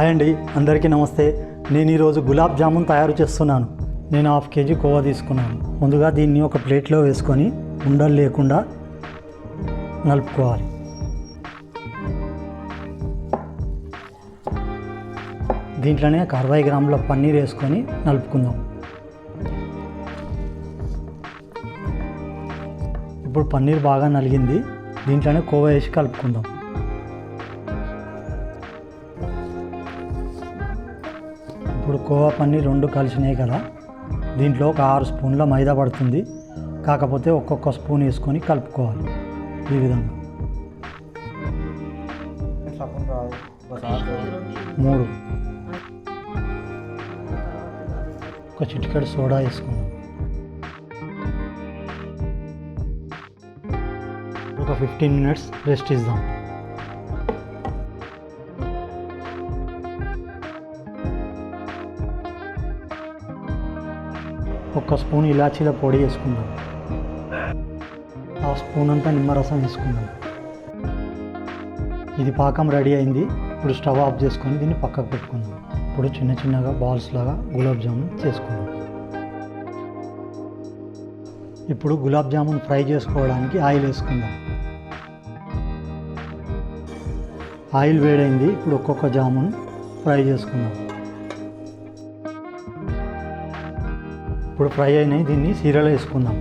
Hi అండి, అందరికీ నమస్తే. నేను ఈరోజు గులాబ్ జామున్ తయారు చేస్తున్నాను. నేను 1/2 kg కోవా తీసుకున్నాను. ముందుగా దీన్ని ఒక ప్లేట్లో వేసుకొని ఉండలు లేకుండా నలుపుకోవాలి. దీంట్లోనే 60 గ్రాముల పన్నీర్ వేసుకొని నలుపుకుందాం. ఇప్పుడు పన్నీర్ బాగా నలిగింది. దీంట్లోనే కోవా వేసి కలుపుకుందాం. ఇప్పుడు కోవా పన్నీర్ 2 కలిసినాయి కదా, దీంట్లో ఒక 6 స్పూన్ల మైదా పడుతుంది. కాకపోతే ఒక్కొక్క స్పూన్ వేసుకొని కలుపుకోవాలి. ఈ విధంగా 3 ఒక చిటికెడు సోడా వేసుకుందాం. ఒక 15 మినిట్స్ రెస్ట్ ఇద్దాం. ఒక స్పూన్ ఇలాచీల పొడి వేసుకుందాం. 1/2 స్పూన్ అంతా నిమ్మరసం వేసుకుందాం. ఇది పాకం రెడీ అయింది. ఇప్పుడు స్టవ్ ఆఫ్ చేసుకొని దీన్ని పక్కకు పెట్టుకుందాం. ఇప్పుడు చిన్న చిన్నగా బాల్స్ లాగా గులాబ్ జామున్ చేసుకుందాం. ఇప్పుడు గులాబ్ జామున్ ఫ్రై చేసుకోవడానికి ఆయిల్ వేసుకుందాం. ఆయిల్ వేడైంది. ఇప్పుడు ఒక్కొక్క జామున్ ఫ్రై చేసుకుందాం. ఇప్పుడు ఫ్రై అయినాయి. దీన్ని సీరలో వేసుకుందాం.